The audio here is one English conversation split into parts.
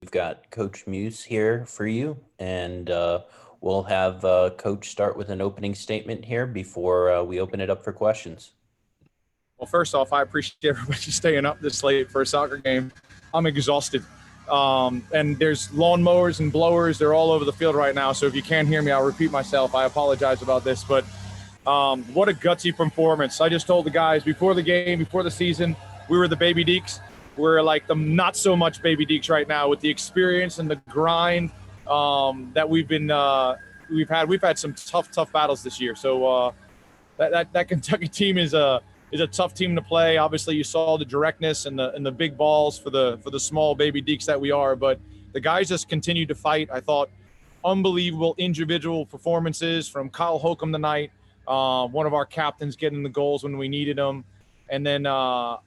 We've got Coach Muuss here for you, and we'll have Coach start with an opening statement here before we open it up for questions. Well, first off, I appreciate everybody staying up this late for a soccer game. I'm exhausted. And there's lawnmowers and blowers. They're all over the field right now. So if you can't hear me, I'll repeat myself. I apologize about this. But what a gutsy performance. I just told the guys before the game, before the season, we were the baby Deeks. We're like the not so much baby Deeks right now with the experience and the grind that we've had some tough battles this year. So that Kentucky team is a tough team to play. Obviously, you saw the directness and the big balls for the small baby Deeks that we are. But the guys just continued to fight. I thought unbelievable individual performances from Kyle Holcomb tonight. One of our captains getting the goals when we needed them. And then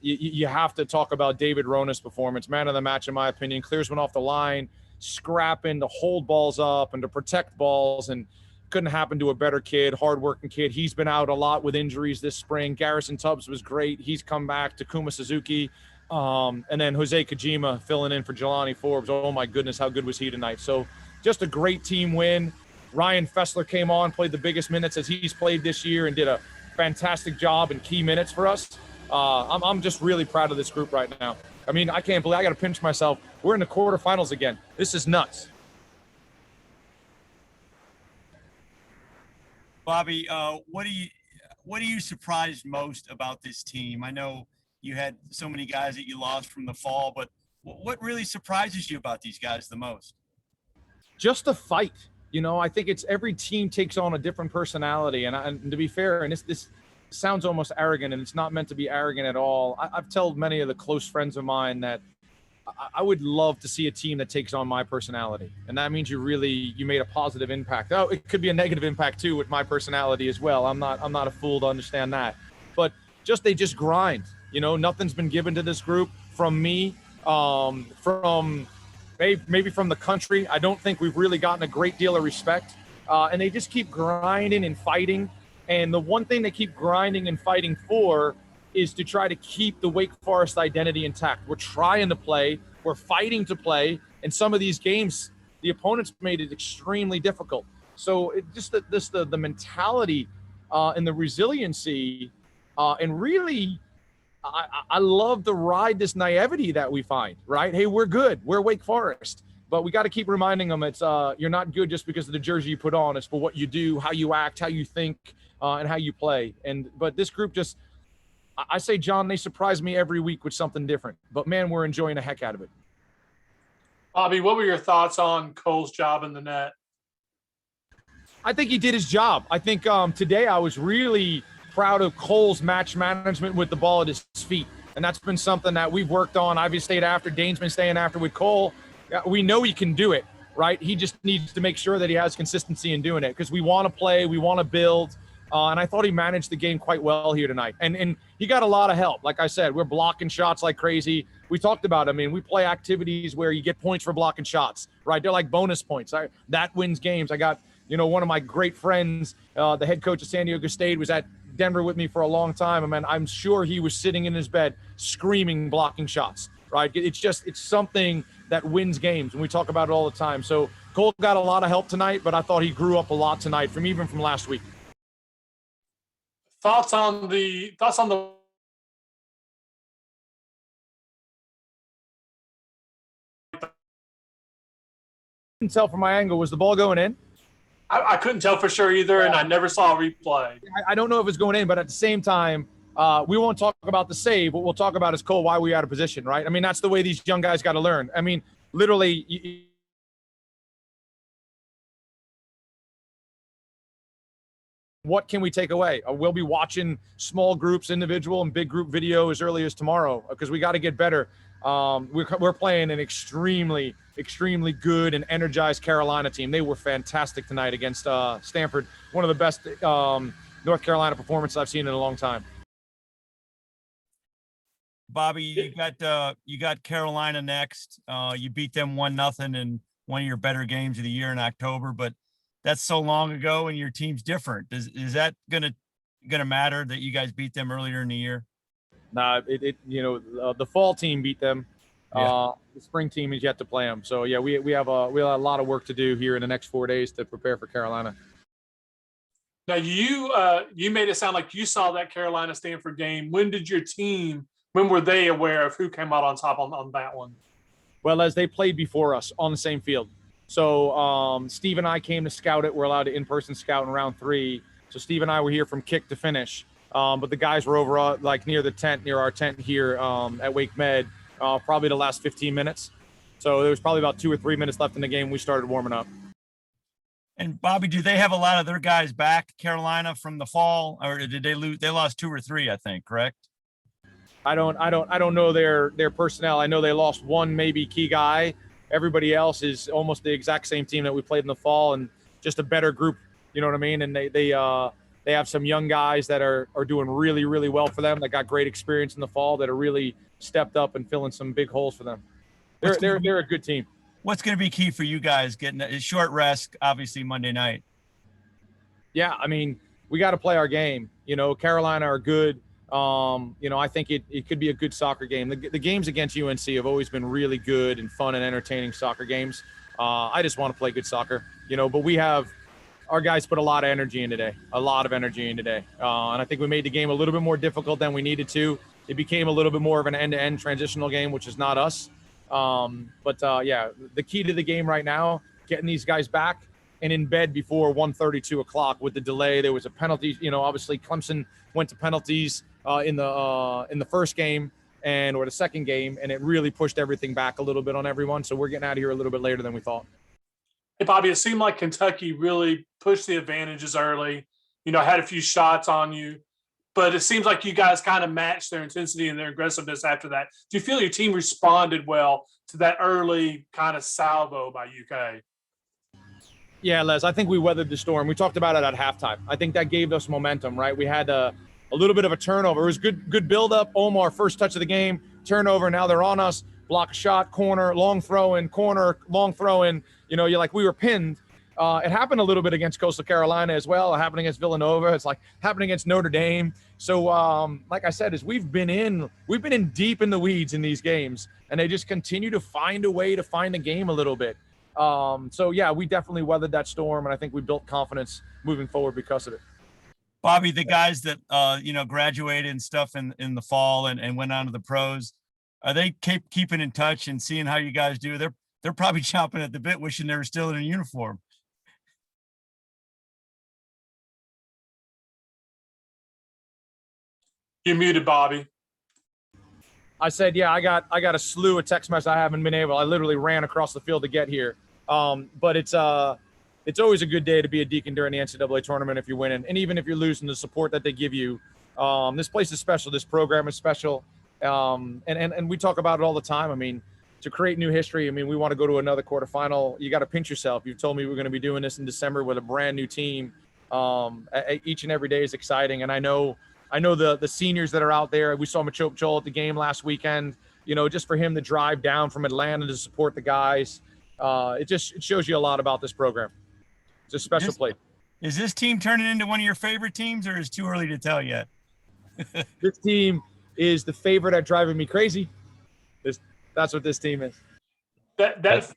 you have to talk about David Rona's performance. Man of the match, in my opinion. Clears one off the line, scrapping to hold balls up and to protect balls. And couldn't happen to a better kid, hardworking kid. He's been out a lot with injuries this spring. Garrison Tubbs was great. He's come back. Takuma Suzuki. And then Jose Kojima filling in for Jelani Forbes. Oh, my goodness, how good was he tonight? So just a great team win. Ryan Fessler came on, played the biggest minutes as he's played this year and did a fantastic job in key minutes for us. I'm just really proud of this group right now. I mean, I can't believe I got to pinch myself. We're in the quarterfinals again. This is nuts. Bobby, what are you surprised most about this team? I know you had so many guys that you lost from the fall, but what really surprises you about these guys the most? Just the fight. You know, I think it's every team takes on a different personality. And to be fair, and this sounds almost arrogant, and it's not meant to be arrogant at all. I've told many of the close friends of mine that I would love to see a team that takes on my personality. And that means you made a positive impact. Oh, it could be a negative impact too with my personality as well. I'm not a fool to understand that. But they just grind. You know, nothing's been given to this group from me, from maybe from the country. I don't think we've really gotten a great deal of respect. And they just keep grinding and fighting. And the one thing they keep grinding and fighting for is to try to keep the Wake Forest identity intact. We're trying to play, we're fighting to play, and some of these games, the opponents made it extremely difficult. So the mentality and the resiliency, and really, I love to ride this naivety that we find, right? Hey, we're good, we're Wake Forest, but we got to keep reminding them it's you're not good just because of the jersey you put on. It's for what you do, how you act, how you think, and how you play. But this group just, I say, John, they surprise me every week with something different. But, man, we're enjoying the heck out of it. Bobby, what were your thoughts on Cole's job in the net? I think he did his job. I think today I was really proud of Cole's match management with the ball at his feet. And that's been something that we've worked on. I've stayed after. Dane's been staying after with Cole. We know he can do it, right? He just needs to make sure that he has consistency in doing it because we want to play, we want to build. And I thought he managed the game quite well here tonight. And he got a lot of help. Like I said, we're blocking shots like crazy. We talked about it. I mean, we play activities where you get points for blocking shots, right? They're like bonus points. That wins games. I got, one of my great friends, the head coach of San Diego State, was at Denver with me for a long time. I mean, I'm sure he was sitting in his bed screaming blocking shots, right? It's something that wins games, and we talk about it all the time. So Cole got a lot of help tonight, but I thought he grew up a lot tonight even from last week. Thoughts on the Couldn't tell from my angle. Was the ball going in? I couldn't tell for sure either, and I never saw a replay. I don't know if it's going in, but at the same time, we won't talk about the save. What we'll talk about is Cole, why we out of position, right? I mean, that's the way these young guys got to learn. I mean, literally, what can we take away? We'll be watching small groups, individual and big group video as early as tomorrow because we got to get better. We're playing an extremely good and energized Carolina team. They were fantastic tonight against Stanford. One of the best North Carolina performances I've seen in a long time. Bobby, you got Carolina next. You beat them 1-0 in one of your better games of the year in October, but that's so long ago and your team's different. Is that gonna matter that you guys beat them earlier in the year? Nah, the fall team beat them. The spring team is yet to play them. So yeah, we have a lot of work to do here in the next 4 days to prepare for Carolina. Now you made it sound like you saw that Carolina Stanford game. When were they aware of who came out on top on that one? Well, as they played before us on the same field. So Steve and I came to scout it. We're allowed to in-person scout in round 3. So Steve and I were here from kick to finish. But the guys were over like near our tent here at Wake Med, probably the last 15 minutes. So there was probably about 2 or 3 minutes left in the game. We started warming up. And Bobby, do they have a lot of their guys back, Carolina, from the fall, or did they lose? They lost 2 or 3, I think, correct? I don't know their personnel. I know they lost one maybe key guy. Everybody else is almost the exact same team that we played in the fall, and just a better group. You know what I mean? And they have some young guys that are doing really, really well for them. That got great experience in the fall. That are really stepped up and filling some big holes for them. They're a good team. What's going to be key for you guys getting a short rest, obviously Monday night? Yeah, I mean, we got to play our game. You know, Carolina are good. I think it could be a good soccer game. The games against UNC have always been really good and fun and entertaining soccer games. I just want to play good soccer, but our guys put a lot of energy in today, And I think we made the game a little bit more difficult than we needed to. It became a little bit more of an end-to-end transitional game, which is not us. The key to the game right now, getting these guys back and in bed before 1:30, 2 o'clock with the delay. There was a penalty. Obviously Clemson went to penalties in the first game or the second game, and it really pushed everything back a little bit on everyone. So we're getting out of here a little bit later than we thought. Hey, Bobby, it seemed like Kentucky really pushed the advantages early, had a few shots on you, but it seems like you guys kind of matched their intensity and their aggressiveness after that. Do you feel your team responded well to that early kind of salvo by UK? Yeah, Les, I think we weathered the storm. We talked about it at halftime. I think that gave us momentum, right? We had a little bit of a turnover. It was good build-up. Omar, first touch of the game, turnover. Now they're on us. Block a shot, corner, long throw in, corner, long throw in. You're like, we were pinned. It happened a little bit against Coastal Carolina as well. It happened against Villanova. It's like happening against Notre Dame. So, like I said, we've been in deep in the weeds in these games, and they just continue to find a way to find the game a little bit. We definitely weathered that storm, and I think we built confidence moving forward because of it. Bobby, the guys that graduated and stuff in the fall and went on to the pros, are they keeping in touch and seeing how you guys do? They're probably chomping at the bit, wishing they were still in a uniform. You're muted, Bobby. I said, yeah, I got a slew of text messages. I literally ran across the field to get here. But it's always a good day to be a Deacon during the NCAA tournament if you're winning. And even if you're losing, the support that they give you. This place is special. This program is special. And we talk about it all the time. I mean, to create new history, we want to go to another quarterfinal. You got to pinch yourself. You told me we're going to be doing this in December with a brand new team. Each and every day is exciting. And I know the seniors that are out there. We saw Machop Joel at the game last weekend. Just for him to drive down from Atlanta to support the guys, it shows you a lot about this program. It's a special place. Is this team turning into one of your favorite teams, or is it too early to tell yet? This team is the favorite at driving me crazy. That's what this team is. That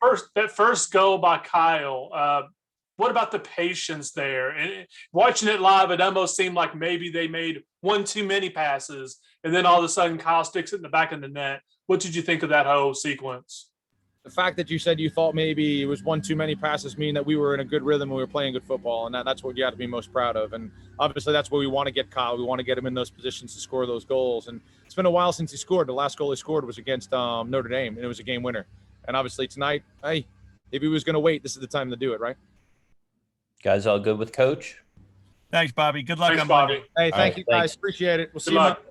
first goal by Kyle. What about the patience there? And watching it live, it almost seemed like maybe they made one too many passes, and then all of a sudden Kyle sticks it in the back of the net. What did you think of that whole sequence? The fact that you said you thought maybe it was one too many passes mean that we were in a good rhythm and we were playing good football, and that's what you got to be most proud of. And obviously that's where we want to get Kyle. We want to get him in those positions to score those goals. And it's been a while since he scored. The last goal he scored was against Notre Dame, and it was a game winner. And obviously tonight, hey, if he was going to wait, this is the time to do it, right? Guys all good with Coach? Thanks, Bobby. Good luck Thanks, on Bobby. Monday. Hey, thank you guys. Thanks. Appreciate it. We'll see Good you. luck.